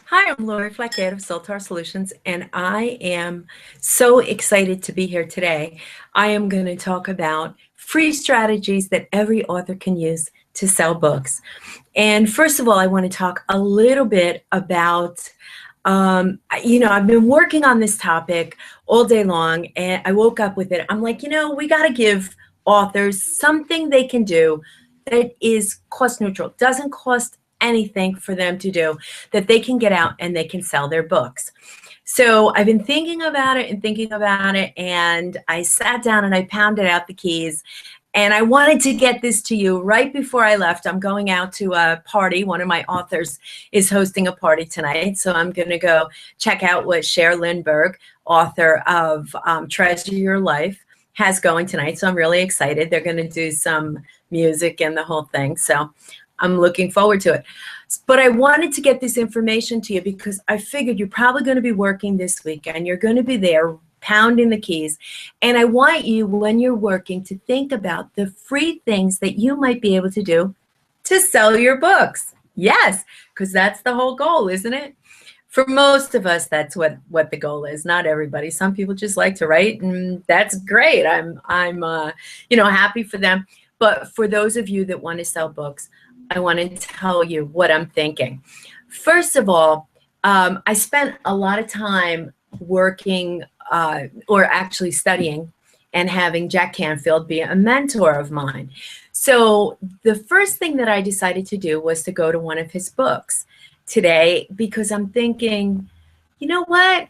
Hi, I'm Lori Flackett of Soltar Solutions, and I am so excited to be here today. I am going to talk about free strategies that every author can use to sell books. And first of all, I want to talk a little bit about, I've been working on this topic all day long, and I woke up with it. I'm like, we got to give authors something they can do that is cost neutral, doesn't cost anything for them to do, that they can get out and they can sell their books. So I've been thinking about it and thinking about it, and I sat down and I pounded out the keys. And I wanted to get this to you right before I left. I'm going out to a party. One of my authors is hosting a party tonight. So I'm going to go check out what Cher Lindbergh, author of Treasure Your Life, has going tonight. So I'm really excited. They're going to do some music and the whole thing. So I'm looking forward to it. But I wanted to get this information to you because I figured you're probably going to be working this weekend. You're going to be there pounding the keys. And I want you, when you're working, to think about the free things that you might be able to do to sell your books. Yes, because that's the whole goal, isn't it? For most of us, that's what the goal is. Not everybody. Some people just like to write, and that's great. I'm happy for them. But for those of you that want to sell books, I want to tell you what I'm thinking. First of all, I spent a lot of time working or actually studying and having Jack Canfield be a mentor of mine. So the first thing that I decided to do was to go to one of his books today because I'm thinking, you know what?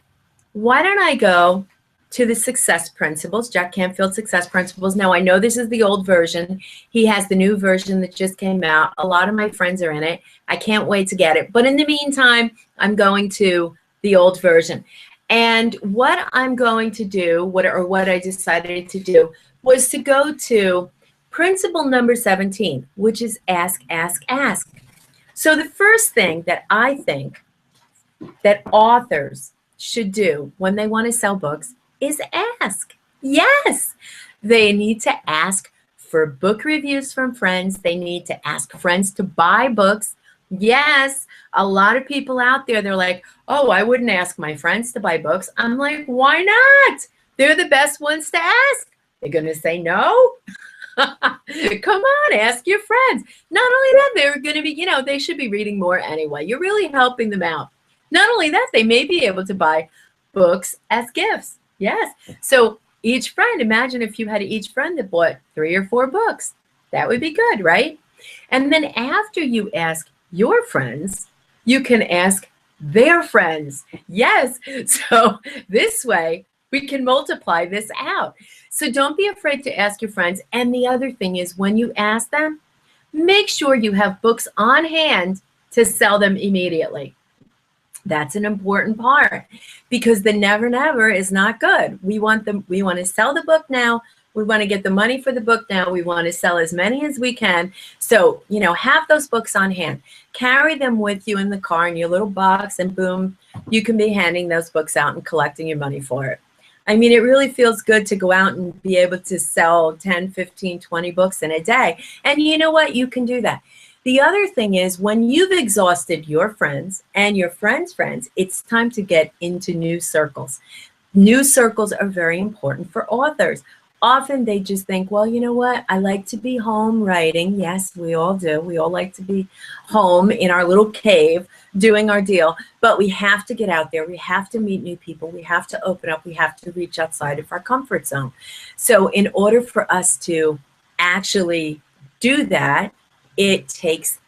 Why don't I go to the Success Principles, Jack Canfield Success Principles. Now, I know this is the old version. He has the new version that just came out. A lot of my friends are in it. I can't wait to get it. But in the meantime, I'm going to the old version. And what I'm going to do, what I decided to do, was to go to principle number 17, which is ask, ask, ask. So the first thing that I think that authors should do when they want to sell books is ask. Yes, they need to ask for book reviews from friends. They need to ask friends to buy books. Yes, a lot of people out there, they're like, oh, I wouldn't ask my friends to buy books. I'm like, why not? They're the best ones to ask. They're going to say no? Come on, ask your friends. Not only that, they're going to be, they should be reading more anyway. You're really helping them out. Not only that, they may be able to buy books as gifts. Yes. So each friend, imagine if you had each friend that bought 3 or 4 books. That would be good, right? And then after you ask your friends, you can ask their friends. Yes. So this way we can multiply this out. So don't be afraid to ask your friends. And the other thing is when you ask them, make sure you have books on hand to sell them immediately. That's an important part because the never, never is not good. We want to sell the book now. We want to get the money for the book now. We want to sell as many as we can. So, have those books on hand. Carry them with you in the car in your little box and boom, you can be handing those books out and collecting your money for it. I mean, it really feels good to go out and be able to sell 10, 15, 20 books in a day. And you know what? You can do that. The other thing is when you've exhausted your friends and your friends' friends, it's time to get into new circles. New circles are very important for authors. Often they just think, well, you know what? I like to be home writing. Yes, we all do. We all like to be home in our little cave doing our deal. But we have to get out there. We have to meet new people. We have to open up. We have to reach outside of our comfort zone. So in order for us to actually do that, it takes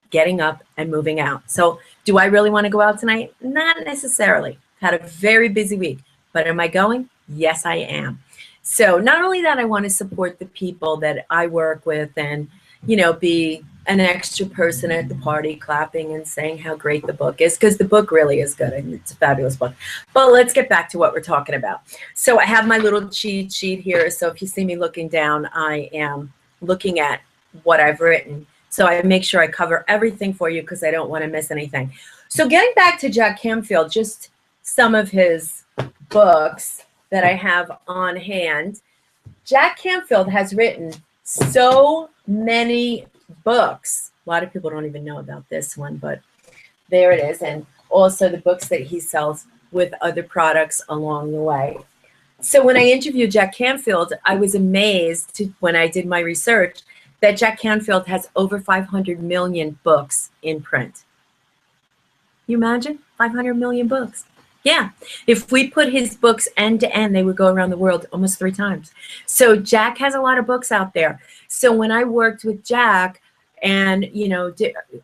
getting up and moving out. So do I really want to go out tonight? Not necessarily. Had a very busy week. But am I going? Yes, I am. So not only that, I want to support the people that I work with and, be an extra person at the party clapping and saying how great the book is, because the book really is good and it's a fabulous book. But let's get back to what we're talking about. So I have my little cheat sheet here. So if you see me looking down, I am looking at what I've written. So I make sure I cover everything for you because I don't want to miss anything. So getting back to Jack Canfield, just some of his books that I have on hand. Jack Canfield has written so many books. A lot of people don't even know about this one, but There it is. And also the books that he sells with other products along the way. So when I interviewed Jack Canfield, I was amazed when I did my research that Jack Canfield has over 500 million books in print. You imagine 500 million books? Yeah. If we put his books end to end, they would go around the world almost 3 times. So Jack has a lot of books out there. So when I worked with Jack and,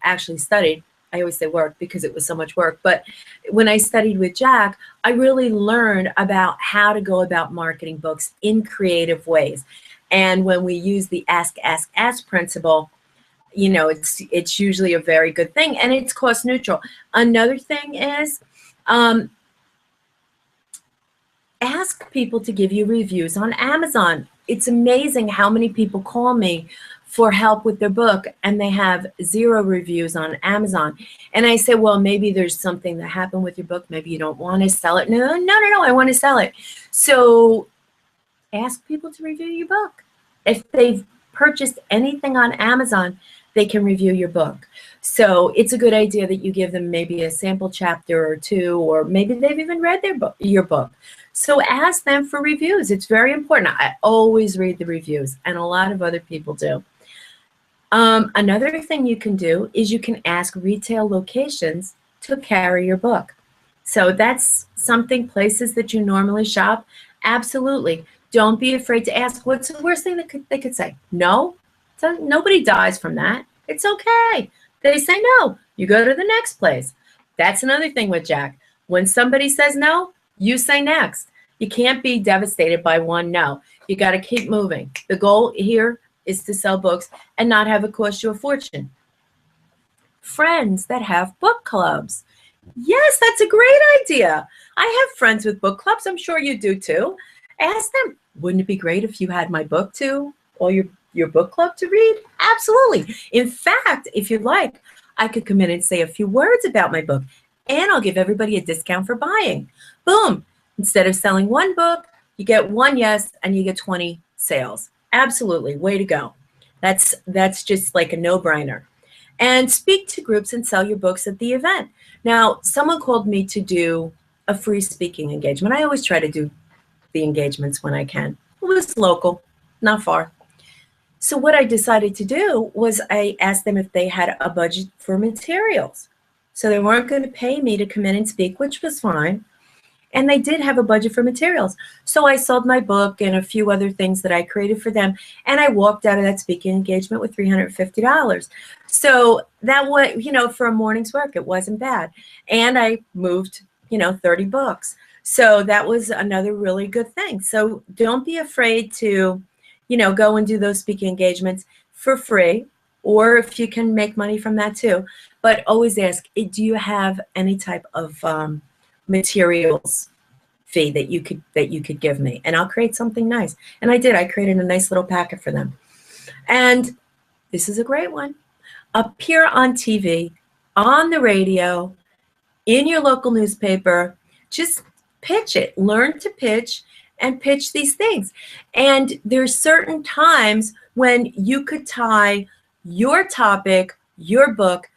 actually studied, I always say work because it was so much work, but when I studied with Jack, I really learned about how to go about marketing books in creative ways. And when we use the ask, ask, ask principle, it's usually a very good thing, and it's cost neutral. Another thing is, ask people to give you reviews on Amazon. It's amazing how many people call me for help with their book and they have 0 reviews on Amazon. And I say, well, maybe there's something that happened with your book. Maybe you don't want to sell it. No, I want to sell it. So ask people to review your book. If they've purchased anything on Amazon, they can review your book. So it's a good idea that you give them maybe a sample chapter or 2, or maybe they've even read your book. So ask them for reviews. It's very important. I always read the reviews, and a lot of other people do. Another thing you can do is you can ask retail locations to carry your book. So that's something, places that you normally shop. Absolutely. Don't be afraid to ask. What's the worst thing they could say? No. So nobody dies from that. It's okay. They say no. You go to the next place. That's another thing with Jack. When somebody says no, you say next. You can't be devastated by one no. You got to keep moving. The goal here is to sell books and not have it cost you a fortune. Friends that have book clubs. Yes, that's a great idea. I have friends with book clubs. I'm sure you do too. Ask them, wouldn't it be great if you had my book too, or your book club to read? Absolutely. In fact, if you'd like, I could come in and say a few words about my book, and I'll give everybody a discount for buying. Boom. Instead of selling 1 book, you get 1 yes, and you get 20 sales. Absolutely. Way to go. That's just like a no-brainer. And speak to groups and sell your books at the event. Now, someone called me to do a free speaking engagement. I always try to do the engagements when I can. It was local, not far. So what I decided to do was I asked them if they had a budget for materials. So they weren't going to pay me to come in and speak, which was fine. And they did have a budget for materials. So I sold my book and a few other things that I created for them. And I walked out of that speaking engagement with $350. So that was, for a morning's work, it wasn't bad. And I moved, 30 books. So that was another really good thing. So don't be afraid to, go and do those speaking engagements for free, or if you can make money from that too. But always ask, do you have any type of materials fee that you could give me, and I'll create something nice. And I did. I created a nice little packet for them. And this is a great one. Appear on TV, on the radio, in your local newspaper. Just pitch it. Learn to pitch and pitch these things. And there's certain times when you could tie your topic, your book,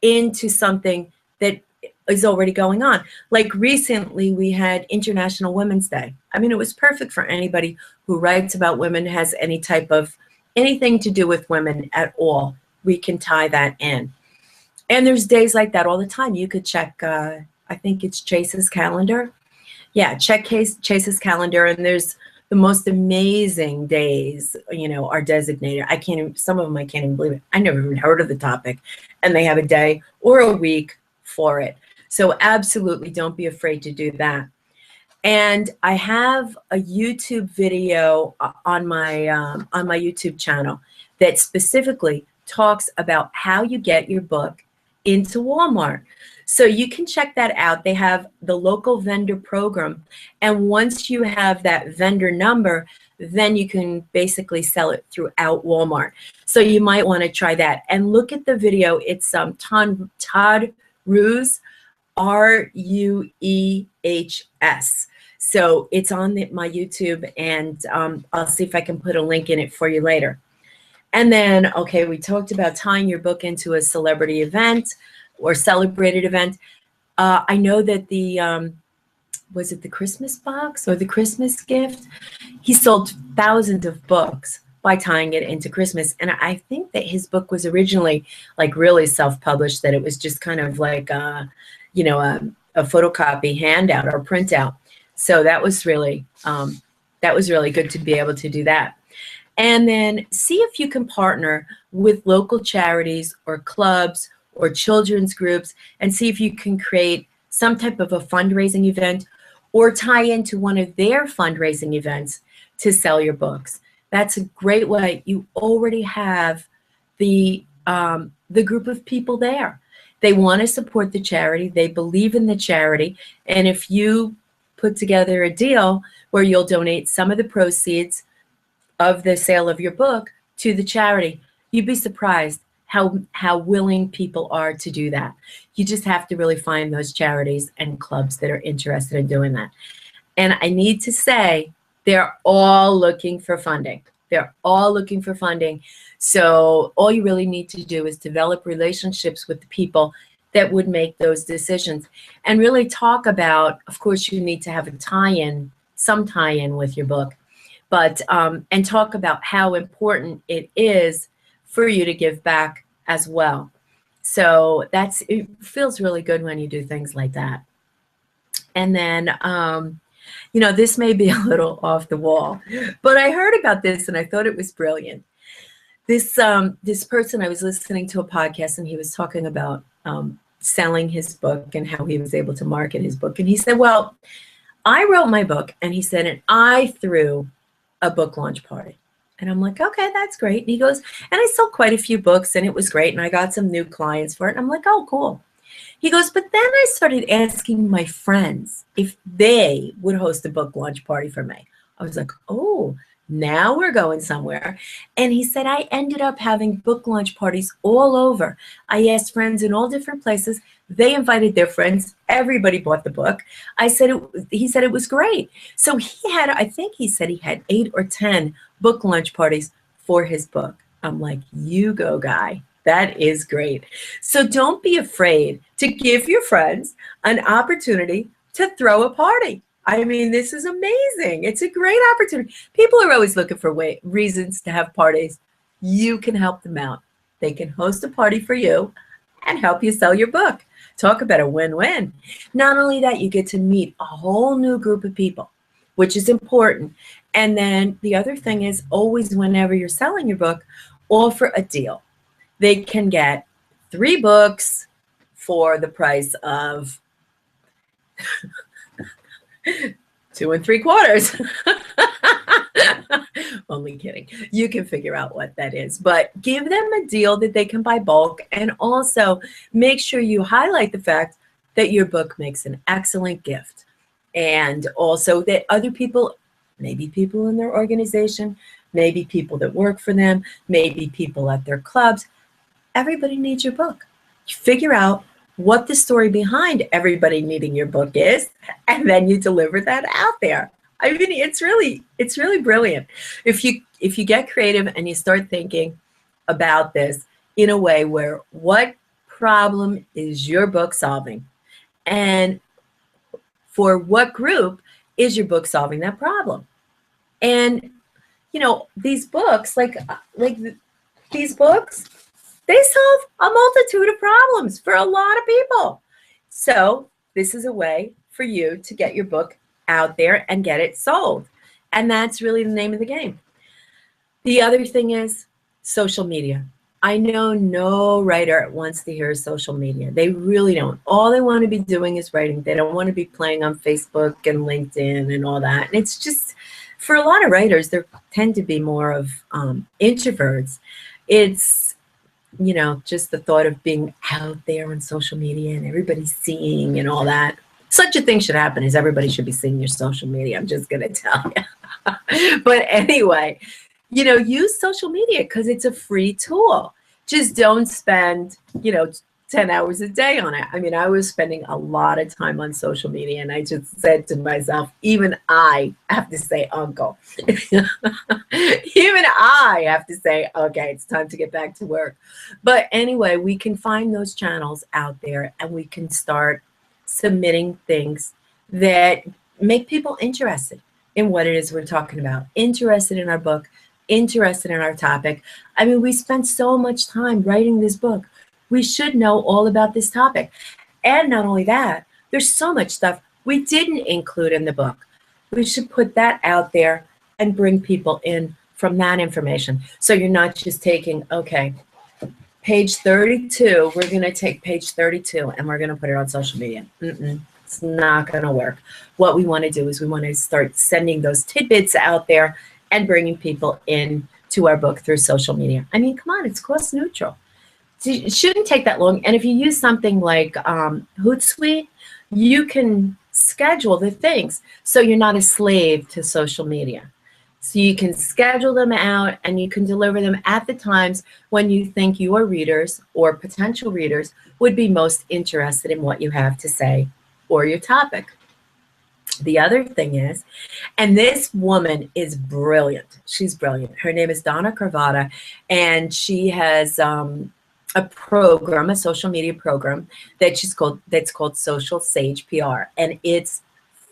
into something that is already going on. Like recently we had International Women's Day. I mean, it was perfect for anybody who writes about women, has any type of anything to do with women at all. We can tie that in. And there's days like that all the time. You could check, I think it's Chase's calendar. Yeah, check Chase's calendar, and there's the most amazing days, are designated. Some of them I can't even believe it. I never even heard of the topic, and they have a day or a week for it. So absolutely don't be afraid to do that. And I have a YouTube video on my YouTube channel that specifically talks about how you get your book into Walmart. So you can check that out. They have the local vendor program. And once you have that vendor number, then you can basically sell it throughout Walmart. So you might want to try that. And look at the video. It's Todd Ruehs, Ruehs. So it's on my YouTube, and I'll see if I can put a link in it for you later. And then, okay, we talked about tying your book into a celebrity event. or celebrated event. I know that was it the Christmas box or the Christmas gift? He sold thousands of books by tying it into Christmas. And I think that his book was originally like really self-published, that it was just kind of like, a photocopy handout or printout. So that was really good to be able to do that. And then see if you can partner with local charities or clubs or children's groups and see if you can create some type of a fundraising event or tie into one of their fundraising events to sell your books. That's a great way. You already have the group of people there. They want to support the charity. They believe in the charity. And if you put together a deal where you'll donate some of the proceeds of the sale of your book to the charity, you'd be surprised how willing people are to do that. You just have to really find those charities and clubs that are interested in doing that. And I need to say, they're all looking for funding. They're all looking for funding. So all you really need to do is develop relationships with the people that would make those decisions and really talk about, of course, you need to have a tie-in, some tie-in with your book, but and talk about how important it is for you to give back as well. So it feels really good when you do things like that. And then, this may be a little off the wall, but I heard about this and I thought it was brilliant. This person, I was listening to a podcast and he was talking about selling his book and how he was able to market his book. And he said, well, I wrote my book, and he said, and I threw a book launch party. And I'm like, okay, that's great. And he goes, and I sold quite a few books and it was great. And I got some new clients for it. And I'm like, oh, cool. He goes, but then I started asking my friends if they would host a book launch party for me. I was like, oh, now we're going somewhere. And he said, I ended up having book launch parties all over. I asked friends in all different places. They invited their friends. Everybody bought the book. He said it was great. So I think he said he had 8 or 10 book launch parties for his book. I'm like, you go, guy. That is great. So don't be afraid to give your friends an opportunity to throw a party. I mean, this is amazing. It's a great opportunity. People are always looking for reasons to have parties. You can help them out. They can host a party for you and help you sell your book. Talk about a win-win. Not only that, you get to meet a whole new group of people, which is important. And then the other thing is always, whenever you're selling your book, offer a deal. They can get 3 books for the price of 2 3/4. Only kidding. You can figure out what that is, but give them a deal that they can buy bulk, and also make sure you highlight the fact that your book makes an excellent gift, and also that other people, maybe people in their organization, maybe people that work for them, maybe people at their clubs, everybody needs your book. You figure out what the story behind everybody needing your book is, and then you deliver that out there. I mean, it's really brilliant. If you get creative and you start thinking about this in a way where, what problem is your book solving, and for what group is your book solving that problem? And these books, like these books, they solve a multitude of problems for a lot of people. So this is a way for you to get your book out there and get it sold. And that's really the name of the game. The other thing is social media. I know no writer wants to hear social media. They really don't. All they want to be doing is writing. They don't want to be playing on Facebook and LinkedIn and all that. And it's just, for a lot of writers, there tend to be more of introverts. It's, just the thought of being out there on social media and everybody's seeing and all that. Such a thing should happen, is everybody should be seeing your social media. I'm just going to tell you. But anyway, use social media because it's a free tool. Just don't spend, 10 hours a day on it. I mean, I was spending a lot of time on social media, and I just said to myself, even I have to say uncle. Even I have to say, okay, it's time to get back to work. But anyway, we can find those channels out there, and we can start submitting things that make people interested in what it is we're talking about, interested in our book, interested in our topic. I mean, we spent so much time writing this book. We should know all about this topic. And not only that, there's so much stuff we didn't include in the book. We should put that out there and bring people in from that information. So you're not just taking, okay, page 32, we're going to take page 32 and we're going to put it on social media. It's not going to work. What we want to do is we want to start sending those tidbits out there and bringing people in to our book through social media. I mean, come on, it's cost neutral. It shouldn't take that long. And if you use something like Hootsuite, you can schedule the things so you're not a slave to social media. So you can schedule them out and you can deliver them at the times when you think your readers or potential readers would be most interested in what you have to say or your topic. The other thing is, and this woman is brilliant. She's brilliant. Her name is Donna Carvata, and she has a program, a social media program that's called Social Sage PR, and it's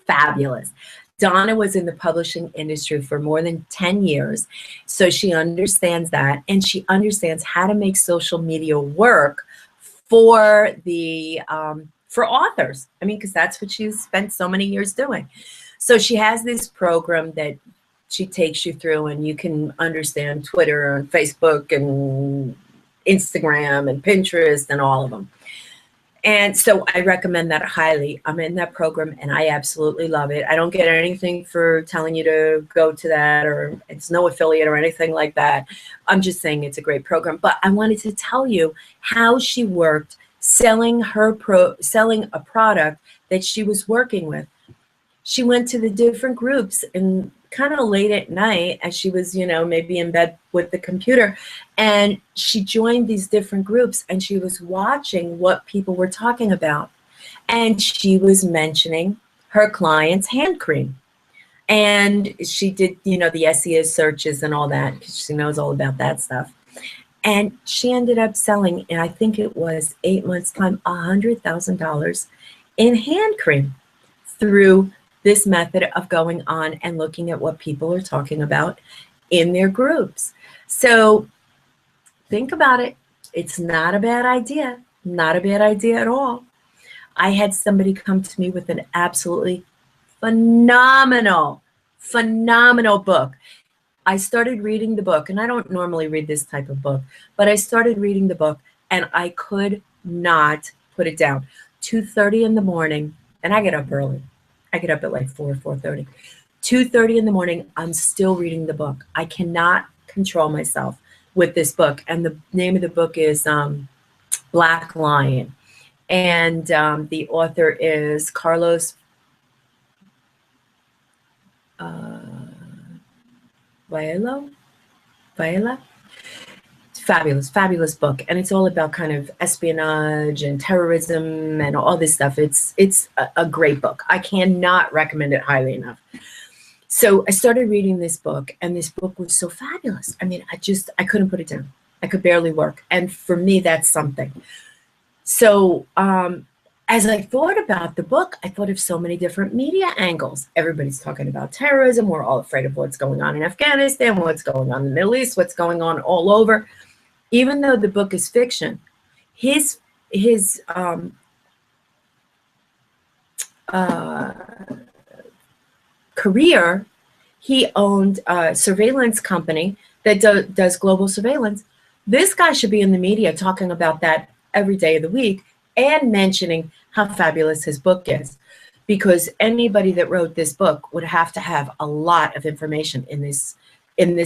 fabulous. Donna was in the publishing industry for more than 10 years, so she understands that, and she understands how to make social media work for the for authors. I mean, because that's what she's spent so many years doing. So she has this program that she takes you through, and you can understand Twitter and Facebook and Instagram and Pinterest and all of them. And so I recommend that highly. I'm in that program and I absolutely love it. I don't get anything for telling you to go to that, or it's no affiliate or anything like that. I'm just saying it's a great program. But I wanted to tell you how she worked selling a product that she was working with. She went to the different groups and kind of late at night, as she was, maybe in bed with the computer, and she joined these different groups and she was watching what people were talking about. And she was mentioning her client's hand cream. And she did, the SEO searches and all that, because she knows all about that stuff. And she ended up selling, and I think it was 8 months' time, $100,000 in hand cream through this method of going on and looking at what people are talking about in their groups. So think about it. It's not a bad idea. Not a bad idea at all. I had somebody come to me with an absolutely phenomenal book. I started reading the book, and I don't normally read this type of book, but I started reading the book and I could not put it down. 2:30 in the morning, and I get up early. I get up at like 4:30. 2:30 in the morning, I'm still reading the book. I cannot control myself with this book. And the name of the book is Black Lion. And the author is Carlos Viola. Fabulous book, and it's all about kind of espionage and terrorism and all this stuff. It's a great book. I cannot recommend it highly enough. So I started reading this book, and this book was so fabulous. I mean, I couldn't put it down. I could barely work, and for me, that's something. So as I thought about the book, I thought of so many different media angles. Everybody's talking about terrorism. We're all afraid of what's going on in Afghanistan, what's going on in the Middle East, what's going on all over. Even though the book is fiction, his career, he owned a surveillance company that does global surveillance. This guy should be in the media talking about that every day of the week and mentioning how fabulous his book is, because anybody that wrote this book would have to have a lot of information in this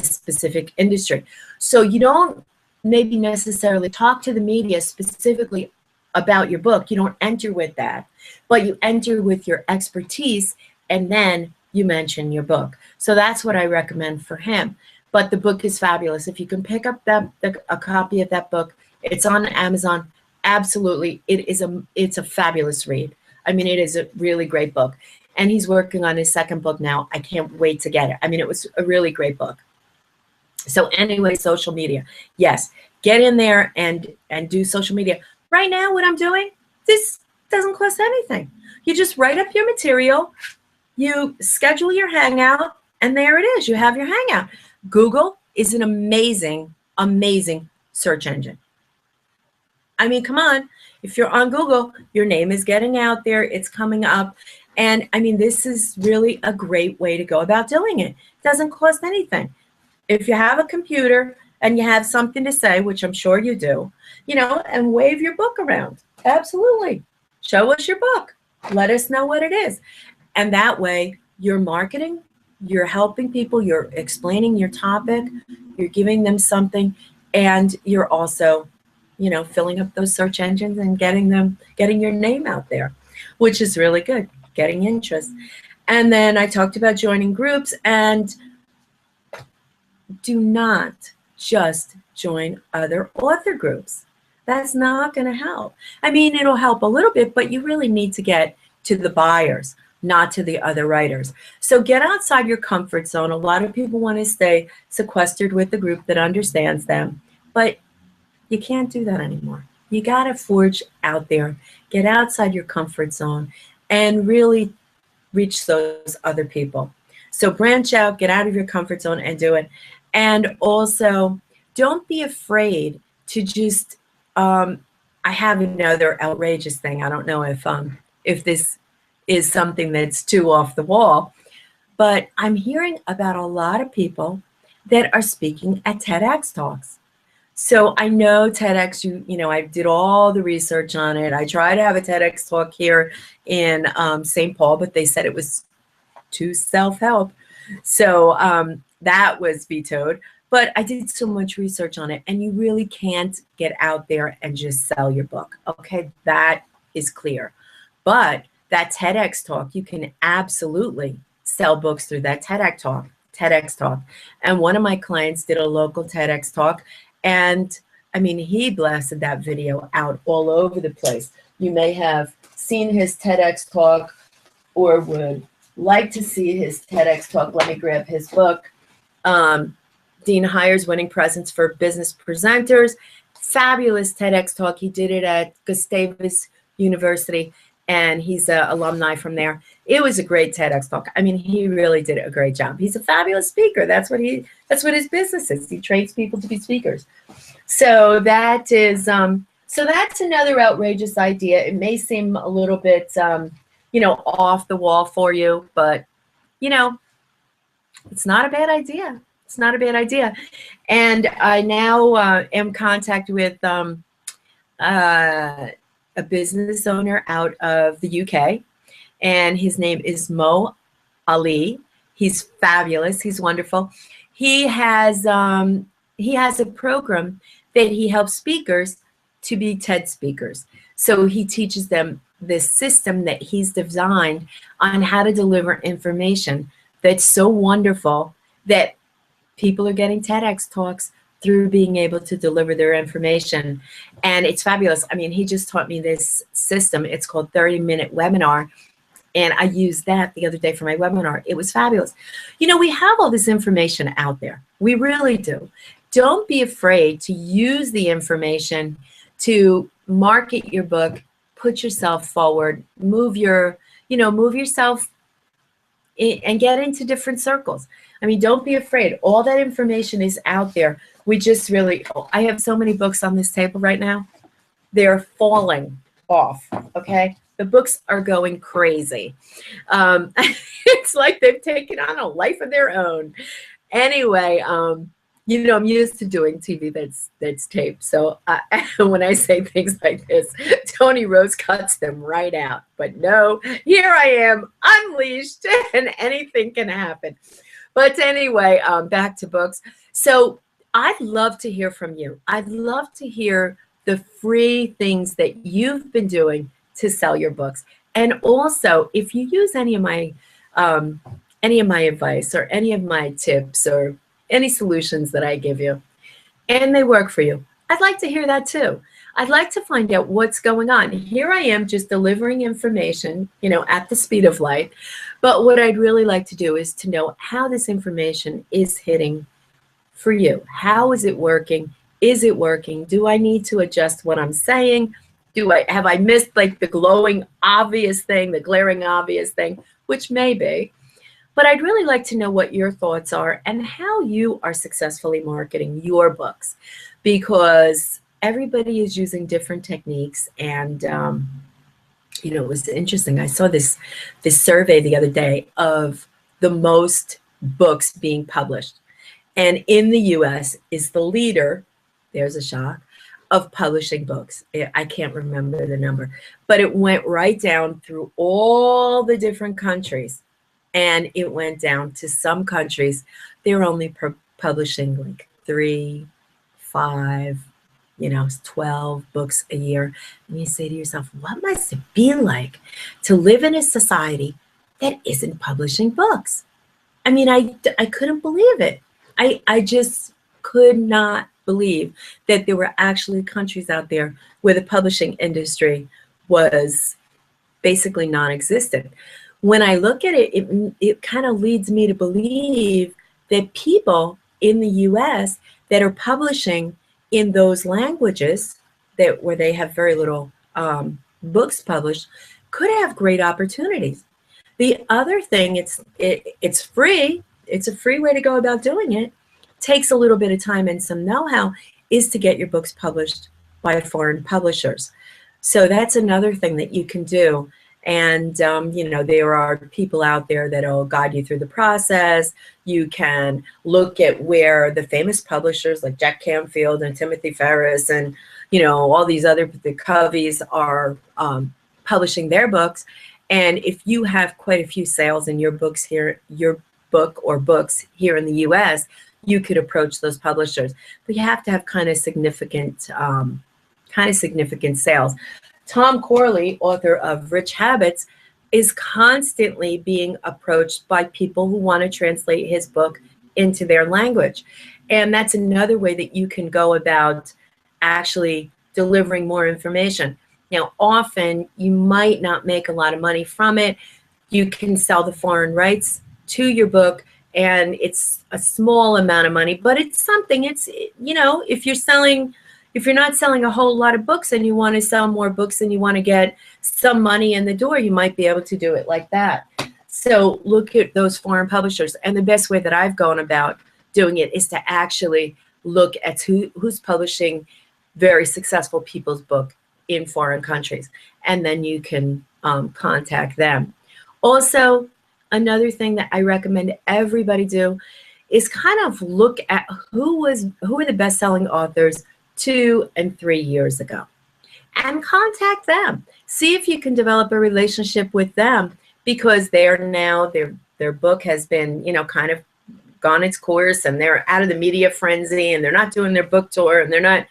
specific industry. So you don't maybe necessarily talk to the media specifically about your book. You don't enter with that, but you enter with your expertise, and then you mention your book. So that's what I recommend for him. But the book is fabulous. If you can pick up a copy of that book, it's on Amazon. absolutely, it's a fabulous read. I mean, it is a really great book. And he's working on his second book now. I can't wait to get it. I mean, it was a really great book. So anyway, social media. Yes, get in there and do social media. Right now, what I'm doing, this doesn't cost anything. You just write up your material, you schedule your Hangout, and there it is. You have your Hangout. Google is an amazing, amazing search engine. I mean, come on. If you're on Google, your name is getting out there. It's coming up. And I mean, this is really a great way to go about doing it. It doesn't cost anything. If you have a computer and you have something to say, which I'm sure you do, and wave your book around. Absolutely. Show us your book. Let us know what it is. And that way you're marketing, you're helping people, you're explaining your topic, you're giving them something, and you're also, filling up those search engines and getting your name out there, which is really good, getting interest. And then I talked about joining groups, and do not just join other author groups. That's not going to help. I mean, it'll help a little bit, but you really need to get to the buyers, not to the other writers. So get outside your comfort zone. A lot of people want to stay sequestered with the group that understands them, but you can't do that anymore. You got to forge out there, get outside your comfort zone, and really reach those other people. So branch out, get out of your comfort zone and do it. And also, don't be afraid to just, I have another outrageous thing. I don't know if this is something that's too off the wall, but I'm hearing about a lot of people that are speaking at TEDx talks. So I know TEDx, I did all the research on it. I tried to have a TEDx talk here in St. Paul, but they said it was too self-help. So that was vetoed. But I did so much research on it, and you really can't get out there and just sell your book. Okay, that is clear. But that TEDx talk, you can absolutely sell books through that TEDx talk. And one of my clients did a local TEDx talk, and I mean, he blasted that video out all over the place. You may have seen his TEDx talk or would like to see his TEDx talk. Let me grab his book. Dean Hires Winning Presents for Business Presenters. Fabulous TEDx talk. He did it at Gustavus University, and he's an alumni from there. It was a great TEDx talk. I mean, he really did a great job. He's a fabulous speaker. That's what his business is. He trains people to be speakers. So that is so that's another outrageous idea. It may seem a little bit off the wall for you, but it's not a bad idea. It's not a bad idea. And I now am in contact with a business owner out of the UK, and his name is Mo Ali. He's fabulous. He's wonderful. He has a program that he helps speakers to be TED speakers. So he teaches them this system that he's designed on how to deliver information that's so wonderful that people are getting TEDx talks through being able to deliver their information. And it's fabulous. I mean, he just taught me this system. It's called 30-minute webinar. And I used that the other day for my webinar. It was fabulous. We have all this information out there. We really do. Don't be afraid to use the information to market your book, put yourself forward, move yourself and get into different circles. I mean, don't be afraid. All that information is out there. I have so many books on this table right now. They're falling off, okay? The books are going crazy. It's like they've taken on a life of their own. Anyway, I'm used to doing TV that's taped. So when I say things like this, Tony Rose cuts them right out. But no, here I am, unleashed, and anything can happen. But anyway, back to books. So I'd love to hear from you. I'd love to hear the free things that you've been doing to sell your books. And also, if you use any of my advice or any of my tips or any solutions that I give you, and they work for you, I'd like to hear that too. I'd like to find out what's going on. Here I am just delivering information, at the speed of light. But what I'd really like to do is to know how this information is hitting for you. How is it working? Is it working? Do I need to adjust what I'm saying? Have I missed like the glowing obvious thing, the glaring obvious thing, which may be. But I'd really like to know what your thoughts are and how you are successfully marketing your books, because everybody is using different techniques. And it was interesting. I saw this survey the other day of the most books being published. And in the US is the leader, there's a shock, of publishing books. I can't remember the number, but it went right down through all the different countries. And it went down to some countries, they're only publishing like 3, 5, 12 books a year. And you say to yourself, what must it be like to live in a society that isn't publishing books? I mean, I couldn't believe it. I just could not believe that there were actually countries out there where the publishing industry was basically non-existent. When I look at it, it kind of leads me to believe that people in the US that are publishing in those languages where they have very little books published could have great opportunities. The other thing, it's free. It's a free way to go about doing it. Takes a little bit of time and some know-how, is to get your books published by foreign publishers. So that's another thing that you can do. And, there are people out there that will guide you through the process. You can look at where the famous publishers like Jack Canfield and Timothy Ferris and, all these other, the Coveys are publishing their books. And if you have quite a few sales in your books here, your book or books here in the US, you could approach those publishers. But you have to have kind of significant sales. Tom Corley, author of Rich Habits, is constantly being approached by people who want to translate his book into their language. And that's another way that you can go about actually delivering more information. Now, often you might not make a lot of money from it. You can sell the foreign rights to your book, and it's a small amount of money, but it's something. It's, if you're not selling a whole lot of books and you want to sell more books and you want to get some money in the door, you might be able to do it like that. So look at those foreign publishers. And the best way that I've gone about doing it is to actually look at who's publishing very successful people's book in foreign countries. And then you can contact them. Also, another thing that I recommend everybody do is kind of look at who are the best-selling authors 2 and 3 years ago, and contact them. See if you can develop a relationship with them, because they're now their book has been kind of gone its course, and they're out of the media frenzy, and they're not doing their book tour, and they're not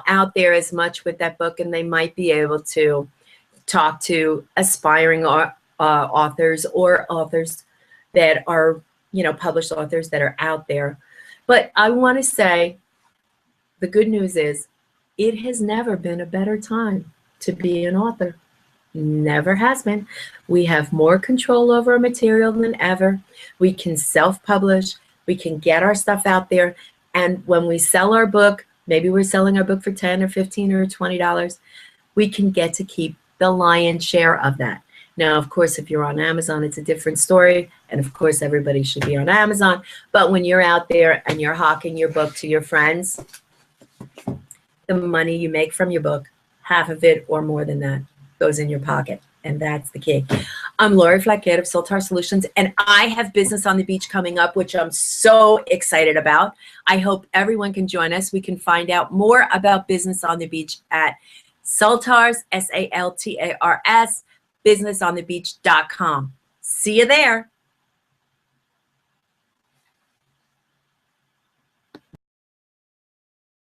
out there as much with that book, and they might be able to talk to aspiring authors or authors that are published authors that are out there. But I want to say, the good news is, it has never been a better time to be an author. Never has been. We have more control over our material than ever. We can self-publish. We can get our stuff out there. And when we sell our book, maybe we're selling our book for $10 or $15 or $20, we can get to keep the lion's share of that. Now, of course, if you're on Amazon, it's a different story. And of course, everybody should be on Amazon. But when you're out there and you're hawking your book to your friends, the money you make from your book, half of it or more than that, goes in your pocket. And that's the key. I'm Lori Flaquet of Soltar Solutions, and I have Business on the Beach coming up, which I'm so excited about. I hope everyone can join us. We can find out more about Business on the Beach at Soltars, SALTARS, businessonthebeach.com. See you there.